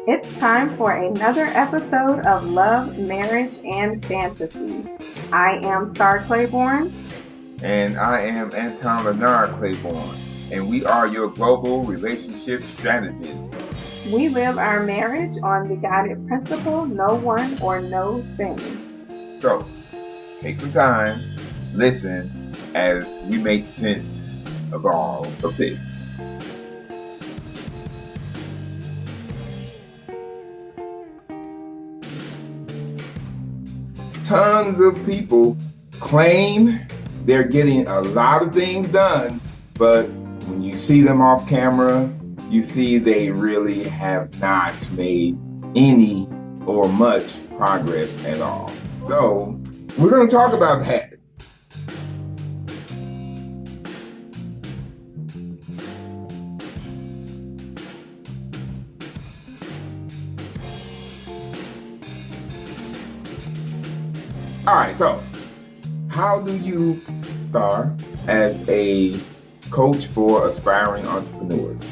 It's time for another episode of Love, Marriage, and Fantasy. I am Star Claiborne. And I am Anton Leonard Claiborne, and we are your global relationship strategists. We live our marriage on the guided principle, no one or no thing. So, take some time, listen as we make sense of all of this. Tons of people claim they're getting a lot of things done, but when you see them off camera, you see they really have not made any or much progress at all. So we're going to talk about that. All right, so how do you start as a coach for aspiring entrepreneurs?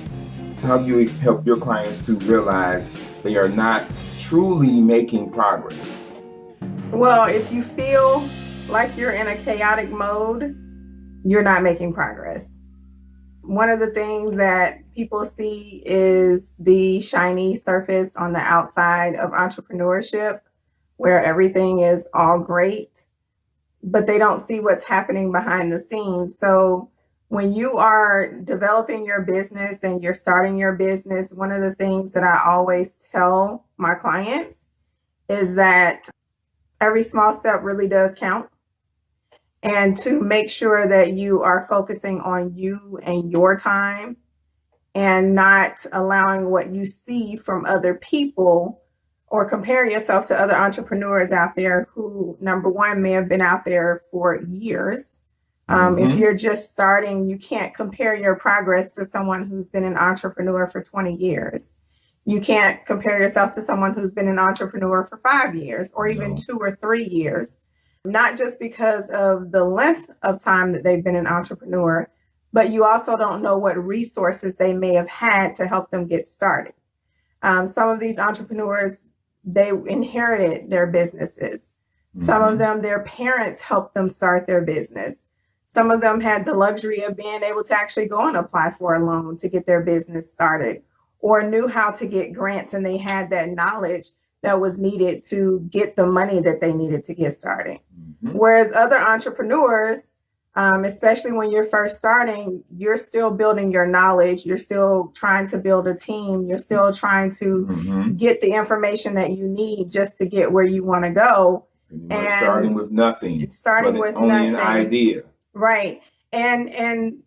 How do you help your clients to realize they are not truly making progress? Well, if you feel like you're in a chaotic mode, you're not making progress. One of the things that people see is the shiny surface on the outside of entrepreneurship, where everything is all great, but they don't see what's happening behind the scenes. So when you are developing your business and you're starting your business, one of the things that I always tell my clients is that every small step really does count. And to make sure that you are focusing on you and your time and not allowing what you see from other people or compare yourself to other entrepreneurs out there who, number one, may have been out there for years. If you're just starting, you can't compare your progress to someone who's been an entrepreneur for 20 years. You can't compare yourself to someone who's been an entrepreneur for 5 years or even 2 or 3 years, not just because of the length of time that they've been an entrepreneur, but you also don't know what resources they may have had to help them get started. Some of these entrepreneurs, they inherited their businesses. Some of them, their parents helped them start their business. Some of them had the luxury of being able to actually go and apply for a loan to get their business started, or knew how to get grants, and they had that knowledge that was needed to get the money that they needed to get started. Whereas other entrepreneurs, especially when you're first starting, you're still building your knowledge. You're still trying to build a team. You're still trying to get the information that you need just to get where you want to go. And starting with nothing. Starting with only nothing. An idea. Right. And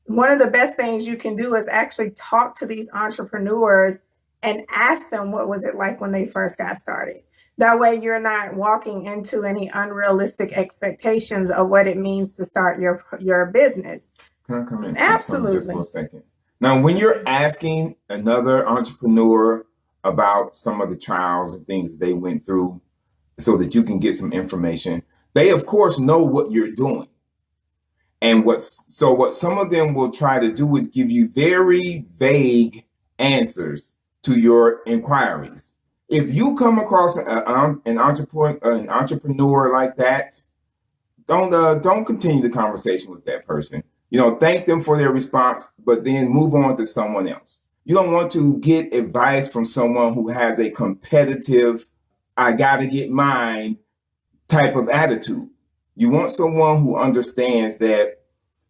one of the best things you can do is actually talk to these entrepreneurs and ask them what was it like when they first got started. That way you're not walking into any unrealistic expectations of what it means to start your business. Can I come in? Absolutely. Just for a second. Now, when you're asking another entrepreneur about some of the trials and things they went through so that you can get some information, they of course know what you're doing. And what some of them will try to do is give you very vague answers to your inquiries. If you come across an entrepreneur like that, don't continue the conversation with that person. Thank them for their response, but then move on to someone else. You don't want to get advice from someone who has a competitive, I gotta get mine type of attitude. You want someone who understands that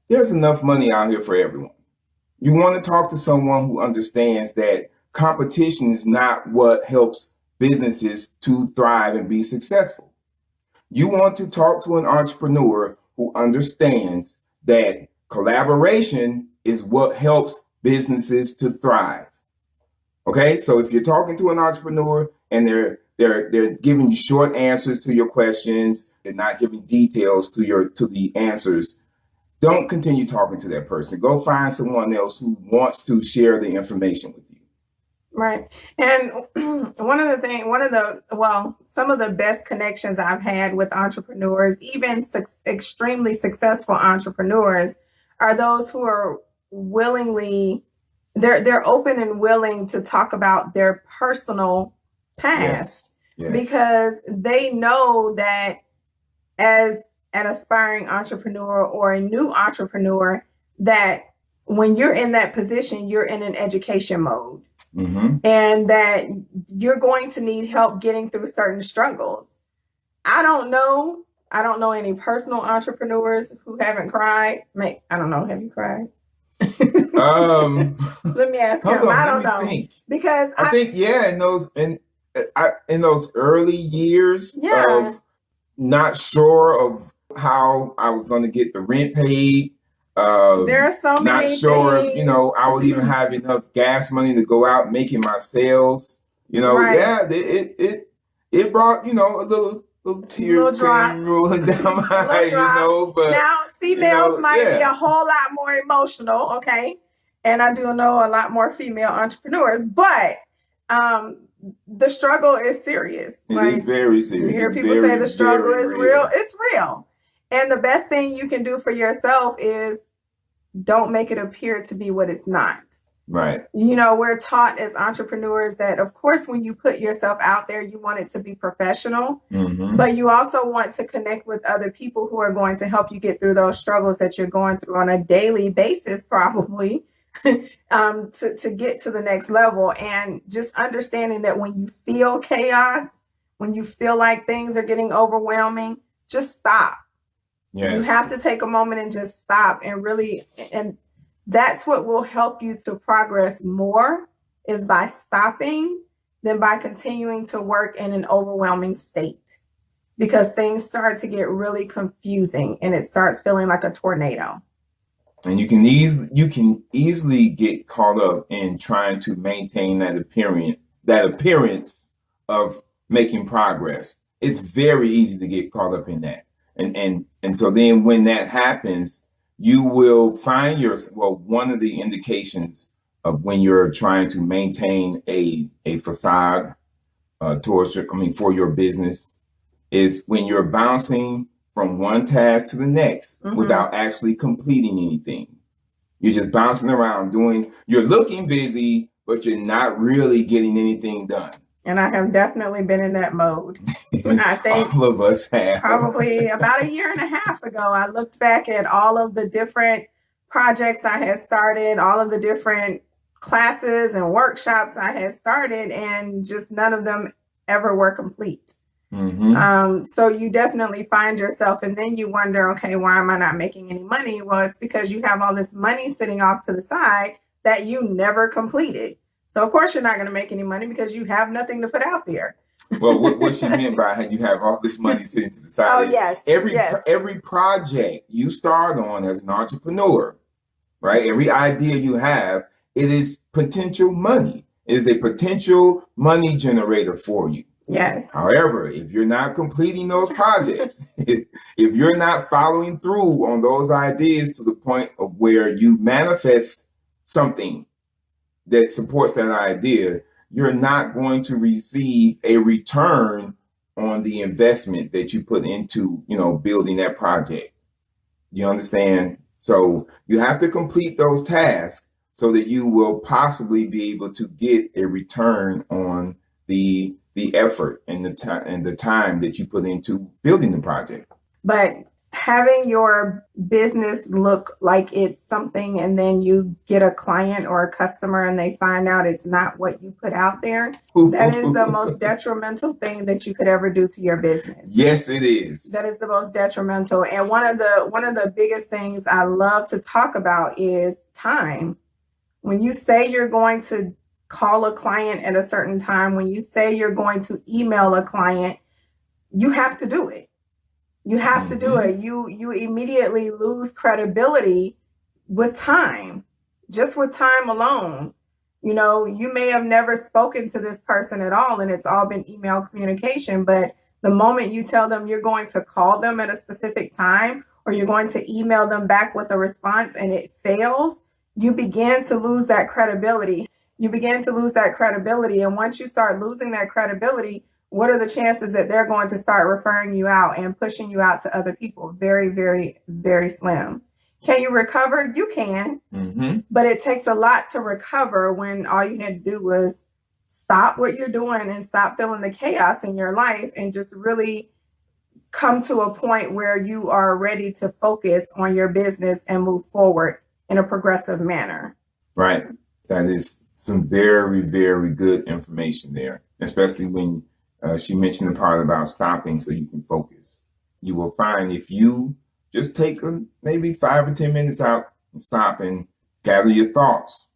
there's enough money out here for everyone. You want to talk to someone who understands that competition is not what helps businesses to thrive and be successful. You want to talk to an entrepreneur who understands that collaboration is what helps businesses to thrive. Okay, so if you're talking to an entrepreneur and they're giving you short answers to your questions, they're not giving details to the answers, don't continue talking to that person. Go find someone else who wants to share the information with you. Right. And some of the best connections I've had with entrepreneurs, even extremely successful entrepreneurs, are those who are willingly they're open and willing to talk about their personal past, Yes. because they know that as an aspiring entrepreneur or a new entrepreneur, that when you're in that position, you're in an education mode, and that you're going to need help getting through certain struggles. I don't know any personal entrepreneurs who haven't cried. I don't know. Have you cried? Let me ask him. I don't know. Think. Because I think in those early years of not sure of how I was going to get the rent paid. There are so many not sure things. if, I would even have enough gas money to go out making my sales. Right. Yeah, it brought, a little tear came rolling down my eye, but now females might be a whole lot more emotional, okay? And I do know a lot more female entrepreneurs, but the struggle is serious. It is very serious. You hear people say the struggle is real. It's real. And the best thing you can do for yourself is don't make it appear to be what it's not. Right. We're taught as entrepreneurs that, of course, when you put yourself out there, you want it to be professional, but you also want to connect with other people who are going to help you get through those struggles that you're going through on a daily basis, probably, to get to the next level. And just understanding that when you feel chaos, when you feel like things are getting overwhelming, just stop. Yes. You have to take a moment and just stop and really, and that's what will help you to progress more, is by stopping than by continuing to work in an overwhelming state, because things start to get really confusing and it starts feeling like a tornado. And you can easily get caught up in trying to maintain that appearance of making progress. It's very easy to get caught up in that. And so then when that happens, you will find one of the indications of when you're trying to maintain a facade for your business is when you're bouncing from one task to the next without actually completing anything. You're just bouncing around you're looking busy, but you're not really getting anything done. And I have definitely been in that mode. I think all of us have. Probably about a year and a half ago, I looked back at all of the different projects I had started, all of the different classes and workshops I had started, and just none of them ever were complete. So you definitely find yourself, and then you wonder, okay, why am I not making any money? Well, it's because you have all this money sitting off to the side that you never completed. So of course you're not going to make any money because you have nothing to put out there. Well, what she meant by you have all this money sitting to the side is every project you start on as an entrepreneur, right? Every idea you have, it is potential money. It is a potential money generator for you. Yes. However, if you're not completing those projects, if you're not following through on those ideas to the point of where you manifest something that supports that idea, you're not going to receive a return on the investment that you put into, building that project. You understand? So you have to complete those tasks so that you will possibly be able to get a return on the effort and the time that you put into building the project. But having your business look like it's something, and then you get a client or a customer and they find out it's not what you put out there, that is the most detrimental thing that you could ever do to your business. Yes, it is. That is the most detrimental. And one of the biggest things I love to talk about is time. When you say you're going to call a client at a certain time, when you say you're going to email a client, you have to do it. You have to do it. You immediately lose credibility with time, just with time alone. You may have never spoken to this person at all, and it's all been email communication. But the moment you tell them you're going to call them at a specific time, or you're going to email them back with a response and it fails, you begin to lose that credibility. And once you start losing that credibility, what are the chances that they're going to start referring you out and pushing you out to other people? Very, very, very slim. Can you recover? You can, Mm-hmm. but it takes a lot to recover when all you had to do was stop what you're doing and stop feeling the chaos in your life and just really come to a point where you are ready to focus on your business and move forward in a progressive manner. Right. That is some very, very good information there, especially when she mentioned the part about stopping so you can focus. You will find if you just take maybe 5 or 10 minutes out and stop and gather your thoughts,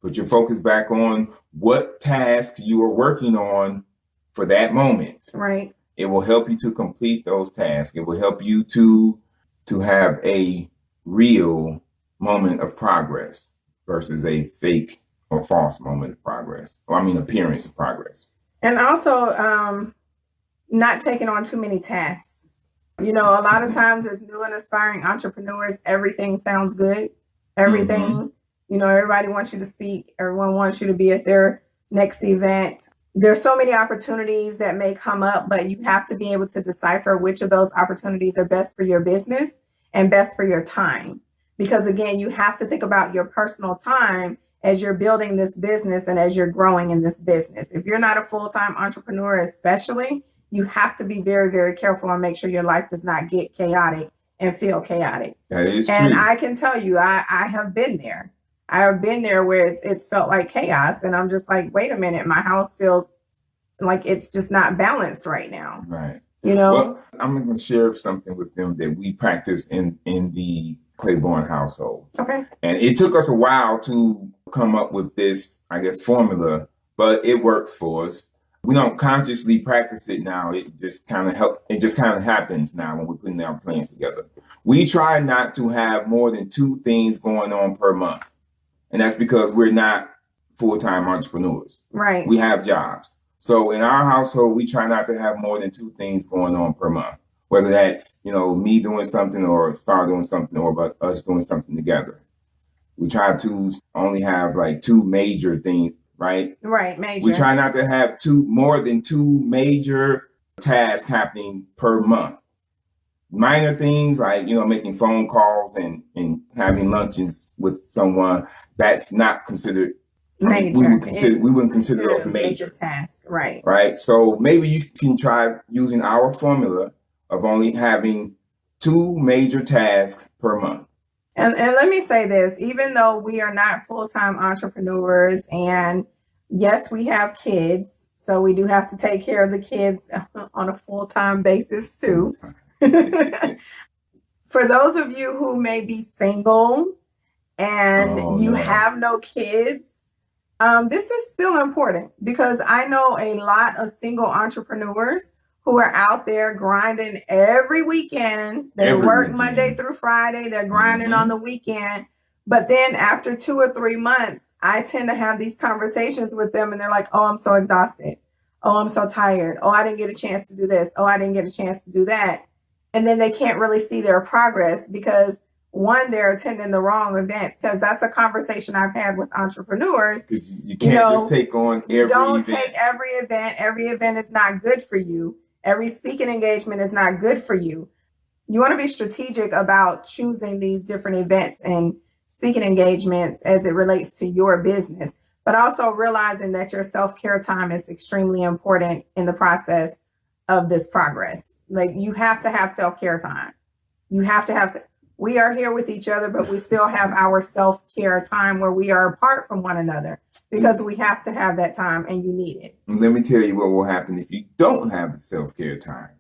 put your focus back on what task you are working on for that moment. Right. It will help you to complete those tasks. It will help you to have a real moment of progress versus a fake or false moment of progress. Or I mean, appearance of progress. And also, not taking on too many tasks. You know, a lot of times as new and aspiring entrepreneurs, everything sounds good. Everything, you know, everybody wants you to speak. Everyone wants you to be at their next event. There's so many opportunities that may come up, but you have to be able to decipher which of those opportunities are best for your business and best for your time. Because again, you have to think about your personal time as you're building this business and as you're growing in this business. If you're not a full-time entrepreneur, especially, you have to be very, very careful and make sure your life does not get chaotic and feel chaotic. That is and true. I can tell you, I have been there. I have been there where it's felt like chaos. And I'm just like, wait a minute, my house feels like it's just not balanced right now. Right. You know? Well, I'm going to share something with them that we practice in the Claiborne household. Okay. And it took us a while to come up with this, I guess, formula, but it works for us. We don't consciously practice it now. It just kind of happens now when we're putting our plans together. We try not to have more than 2 things going on per month. And that's because we're not full-time entrepreneurs. Right. We have jobs. So in our household, we try not to have more than 2 things going on per month, whether that's, you know, me doing something or Star doing something or about us doing something together. We try to only have like 2 major things, right? Right. Major. We try not to have more than 2 major tasks happening per month. Minor things like, you know, making phone calls and having lunches with someone, that's not considered major. We wouldn't consider those major tasks. Right. Right. So maybe you can try using our formula of only having 2 major tasks per month. And let me say this, even though we are not full-time entrepreneurs, and yes, we have kids, so we do have to take care of the kids on a full-time basis too. For those of you who may be single and you have no kids, this is still important because I know a lot of single entrepreneurs who are out there grinding every weekend. They work Monday through Friday. They're grinding on the weekend. But then after 2 or 3 months, I tend to have these conversations with them and they're like, oh, I'm so exhausted. Oh, I'm so tired. Oh, I didn't get a chance to do this. Oh, I didn't get a chance to do that. And then they can't really see their progress because one, they're attending the wrong events, because that's a conversation I've had with entrepreneurs. You can't just take on every event. Don't take every event. Every event is not good for you. Every speaking engagement is not good for you. You want to be strategic about choosing these different events and speaking engagements as it relates to your business, but also realizing that your self-care time is extremely important in the process of this progress. Like, you have to have self-care time. You have to have, we are here with each other, but we still have our self-care time where we are apart from one another because we have to have that time and you need it. Let me tell you what will happen if you don't have the self-care time.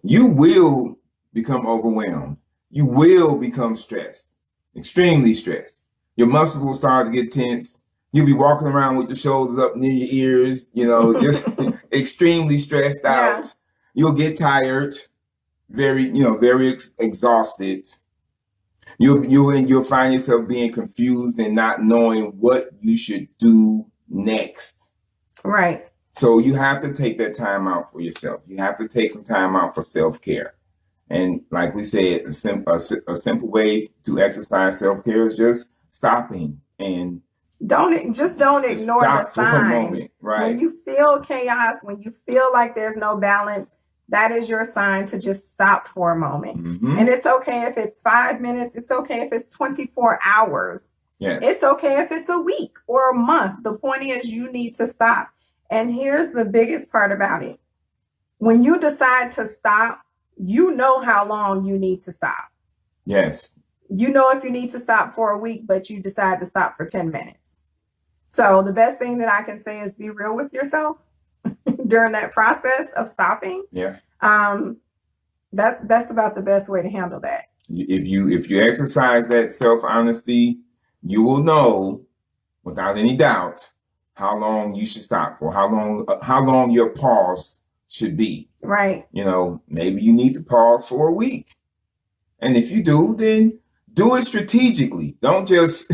You will become overwhelmed. You will become stressed, extremely stressed. Your muscles will start to get tense. You'll be walking around with your shoulders up near your ears, you know, just extremely stressed out. You'll get tired, very exhausted. You'll find yourself being confused and not knowing what you should do next. Right. So you have to take that time out for yourself. You have to take some time out for self-care. And like we said, a simple way to exercise self-care is just stopping and don't ignore the signs. Right. When you feel chaos, when you feel like there's no balance, that is your sign to just stop for a moment. Mm-hmm. And it's okay if it's 5 minutes. It's okay if it's 24 hours. Yes. It's okay if it's a week or a month. The point is you need to stop. And here's the biggest part about it. When you decide to stop, you know how long you need to stop. Yes. You know if you need to stop for a week, but you decide to stop for 10 minutes. So the best thing that I can say is be real with yourself during that process of stopping. Yeah. That's about the best way to handle that. If you exercise that self-honesty, you will know without any doubt how long you should stop for, how long your pause should be. Right. Maybe you need to pause for a week. And if you do, then do it strategically. Don't just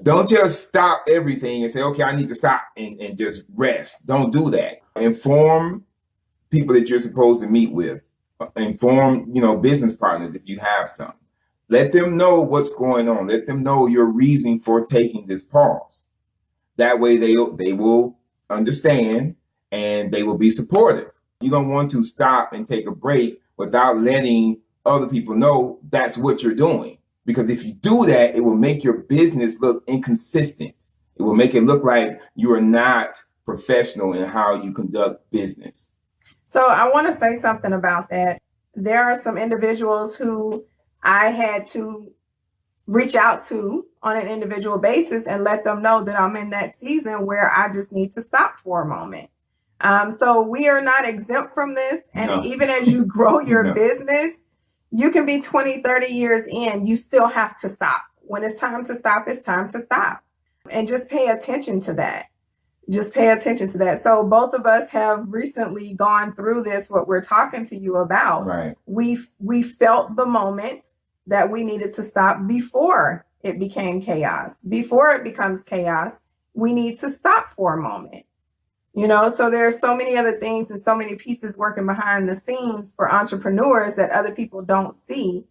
don't just stop everything and say, okay, I need to stop and just rest. Don't do that. Inform people that you're supposed to meet with. Inform, business partners if you have some. Let them know what's going on. Let them know your reason for taking this pause. That way they will understand and they will be supportive. You don't want to stop and take a break without letting other people know that's what you're doing. Because if you do that, it will make your business look inconsistent. It will make it look like you are not professional in how you conduct business. So I want to say something about that. There are some individuals who I had to reach out to on an individual basis and let them know that I'm in that season where I just need to stop for a moment. So we are not exempt from this. And even as you grow your business, you can be 20, 30 years in, you still have to stop. When it's time to stop, it's time to stop. And just pay attention to that. Just pay attention to that. So both of us have recently gone through this, what we're talking to you about. Right. We felt the moment that we needed to stop before it became chaos. Before it becomes chaos, we need to stop for a moment. So there's so many other things and so many pieces working behind the scenes for entrepreneurs that other people don't see.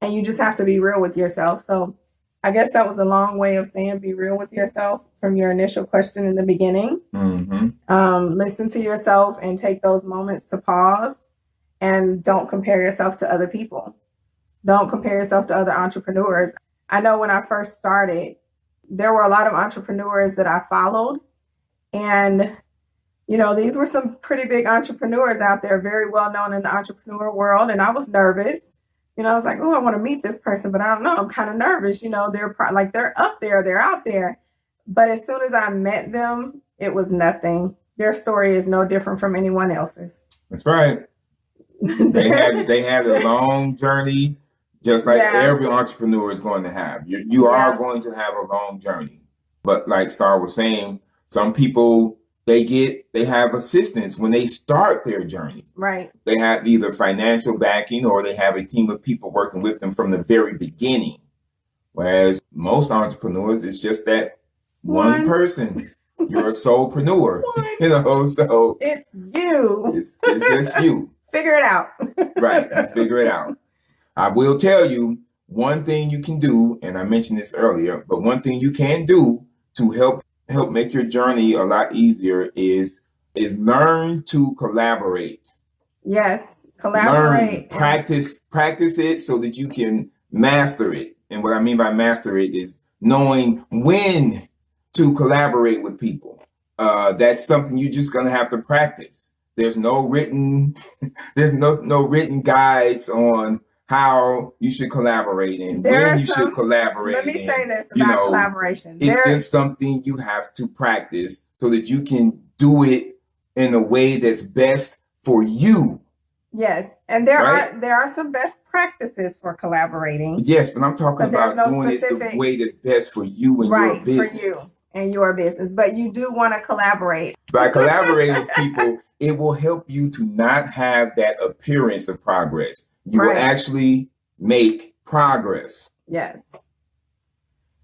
And you just have to be real with yourself. So I guess that was a long way of saying be real with yourself from your initial question in the beginning. Mm-hmm. Listen to yourself and take those moments to pause and don't compare yourself to other people. Don't compare yourself to other entrepreneurs. I know when I first started, there were a lot of entrepreneurs that I followed. And, these were some pretty big entrepreneurs out there, very well known in the entrepreneur world. And I was nervous. I was like, oh, I want to meet this person, but I don't know. I'm kind of nervous. They're they're up there, they're out there. But as soon as I met them, it was nothing. Their story is no different from anyone else's. That's right. They had a long journey, just like every entrepreneur is going to have. You are going to have a long journey. But like Star was saying, some people, they have assistance when they start their journey. Right. They have either financial backing or they have a team of people working with them from the very beginning. Whereas most entrepreneurs, it's just that one person. You're a solopreneur, so it's you. It's just you. Figure it out. Right. Figure it out. I will tell you one thing you can do, and I mentioned this earlier, but one thing you can do to help make your journey a lot easier is learn to collaborate. Yes, collaborate. Learn, practice it so that you can master it. And what I mean by master it is knowing when to collaborate with people. That's something you're just gonna have to practice. There's no written guides on how you should collaborate and when you should collaborate. Let me say this about collaboration. It's just something you have to practice so that you can do it in a way that's best for you. Yes, and there are some best practices for collaborating. Yes, but I'm talking about doing it the way that's best for you and your business. For you and your business. But you do want to collaborate. By collaborating with people, it will help you to not have that appearance of progress. You will actually make progress. Yes.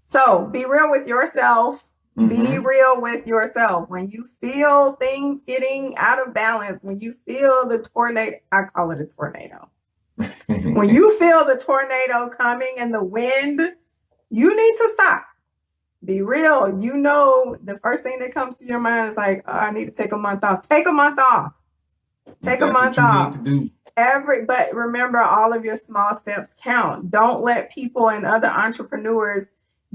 So be real with yourself. Mm-hmm. Be real with yourself. When you feel things getting out of balance, when you feel the tornado, I call it a tornado. When you feel the tornado coming and the wind, you need to stop. Be real. The first thing that comes to your mind is like, oh, I need to take a month off. Take a month off. Take a month what you off. need to do. But remember, all of your small steps count. Don't let people and other entrepreneurs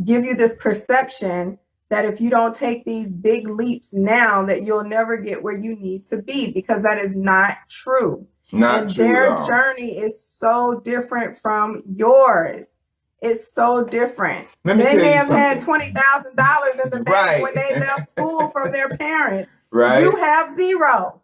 give you this perception that if you don't take these big leaps now, that you'll never get where you need to be, because that is not true. Not true their at all. journey is so different from yours. It's so different. Let me They tell may you have had something. $20,000 in the bank Right. when they left school from their parents. Right. You have zero.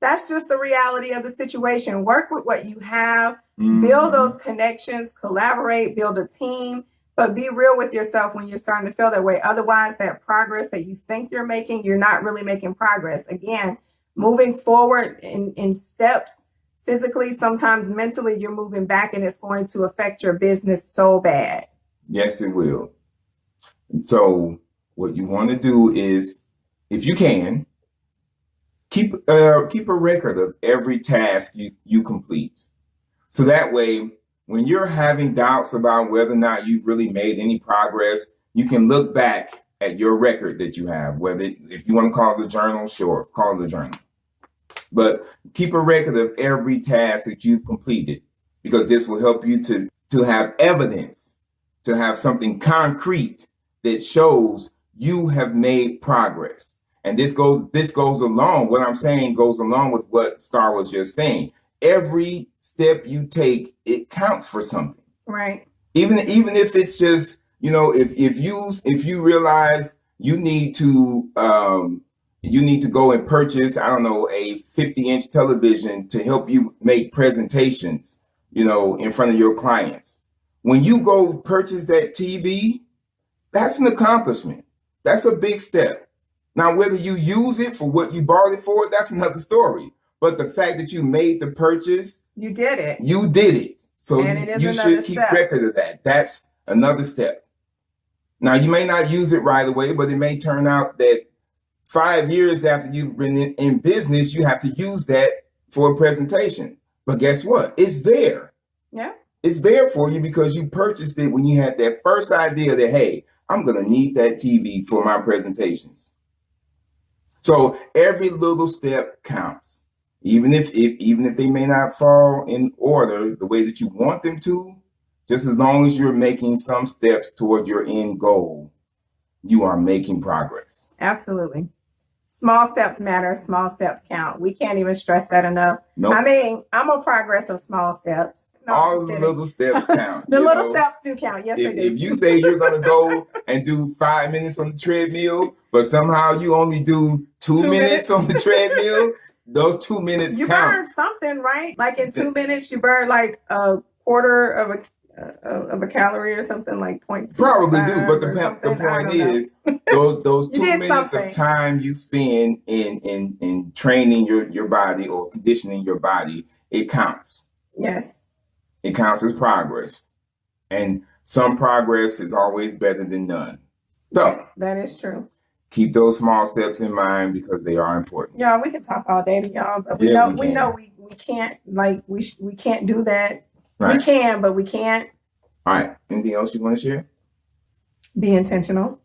That's just the reality of the situation. Work with what you have, build those connections, collaborate, build a team, but be real with yourself when you're starting to feel that way. Otherwise, that progress that you think you're making, you're not really making progress. Again, moving forward in steps, physically, sometimes mentally, you're moving back, and it's going to affect your business so bad. Yes, it will. And so what you want to do is, if you can, keep a record of every task you complete. So that way, when you're having doubts about whether or not you've really made any progress, you can look back at your record that you have, whether, if you want to call it a journal, sure, call it a journal. But keep a record of every task that you've completed, because this will help you to have evidence, to have something concrete that shows you have made progress. And this goes along, what I'm saying goes along with what Star was just saying. Every step you take, it counts for something. Right. Even if it's just, if you realize you need to go and purchase, I don't know, a 50-inch television to help you make presentations, in front of your clients. When you go purchase that TV, that's an accomplishment. That's a big step. Now, whether you use it for what you bought it for, that's another story. But the fact that you made the purchase, you did it. You did it. So you should keep record of that. That's another step. Now, you may not use it right away, but it may turn out that 5 years after you've been in business, you have to use that for a presentation. But guess what? It's there. Yeah. It's there for you because you purchased it when you had that first idea that, hey, I'm going to need that TV for my presentations. So every little step counts, even if they may not fall in order the way that you want them to. Just as long as you're making some steps toward your end goal, you are making progress. Absolutely. Small steps matter. Small steps count. We can't even stress that enough. Nope. I mean, I'm a progress of small steps. No, all the little steps count. The little steps do count. Yes, they do. If you say you're going to go and do 5 minutes on the treadmill, but somehow you only do 2 minutes on the treadmill, those 2 minutes you count. You burn something, right? Like in 2 minutes, you burn like a quarter of a calorie or something, like 0.2. Probably do, but the point is, those 2 minutes of time you spend in training your body or conditioning your body, it counts. Yes. It counts as progress. And some progress is always better than none. So that is true. Keep those small steps in mind because they are important. Yeah, we can talk all day to y'all, but we know we can't, like we can't do that. Right. We can, but we can't. All right. Anything else you want to share? Be intentional.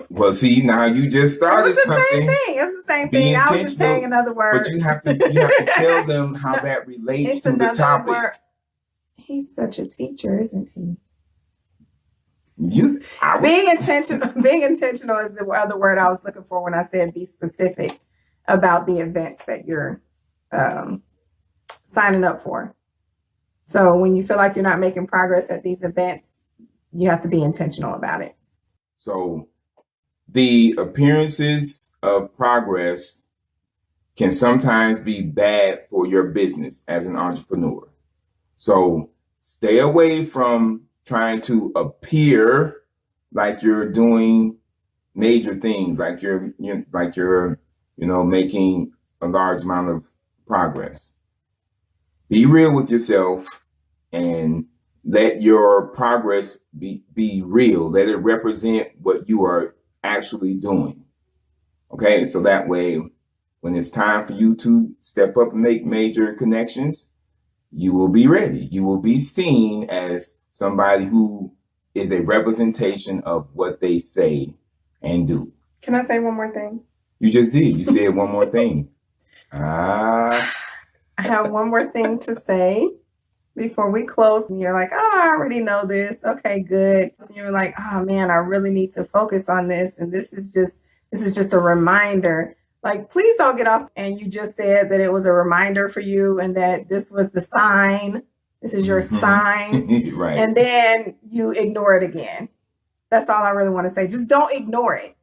Well, see, now you just started something. It was the same thing. I was just saying another word. But you have to tell them how that relates to the topic. Word. He's such a teacher, isn't he? Being intentional is the other word I was looking for when I said be specific about the events that you're signing up for. So when you feel like you're not making progress at these events, you have to be intentional about it. So the appearances of progress can sometimes be bad for your business as an entrepreneur. So stay away from trying to appear like you're doing major things, like you're making a large amount of progress. Be real with yourself and let your progress be real. Let it represent what you are actually doing. Okay, so that way, when it's time for you to step up and make major connections, you will be ready. You will be seen as somebody who is a representation of what they say and do. Can I say one more thing? You just did. You said one more thing. I have one more thing to say before we close. And you're like, oh, I already know this. Okay, good. So you're like, oh man, I really need to focus on this. And this is just a reminder. Like, please don't get off. And you just said that it was a reminder for you and that this was the sign. This is your sign. Right. And then you ignore it again. That's all I really want to say. Just don't ignore it.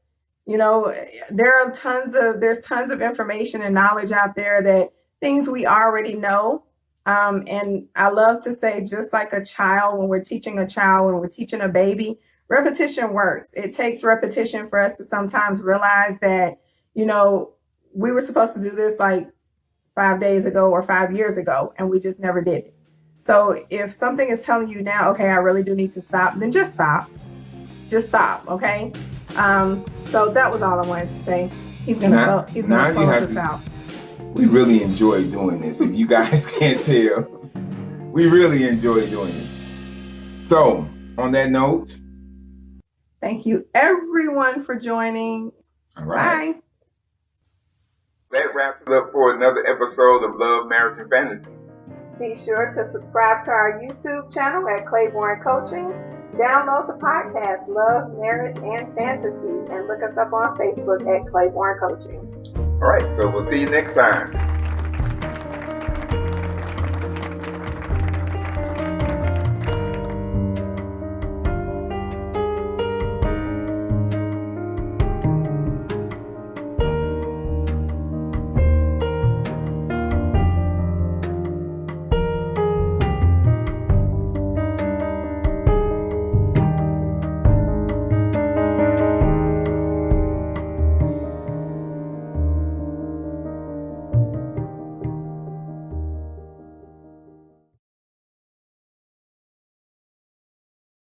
You know, there's tons of information and knowledge out there, that things we already know. And I love to say, just like a child, when we're teaching a baby, repetition works. It takes repetition for us to sometimes realize that, you know, we were supposed to do this like 5 days ago or 5 years ago, and we just never did it. So if something is telling you now, okay, I really do need to stop, then just stop. Just stop, okay? So that was all I wanted to say. He's gonna close us out. We really enjoy doing this. If you guys can't tell, we really enjoy doing this. So on that note, thank you everyone for joining. All right. Bye. That wraps it up for another episode of Love, Marriage, and Fantasy. Be sure to subscribe to our YouTube channel at Claiborne Coaching. Download the podcast, Love, Marriage, and Fantasy, and look us up on Facebook at Claiborne Coaching. All right, so we'll see you next time.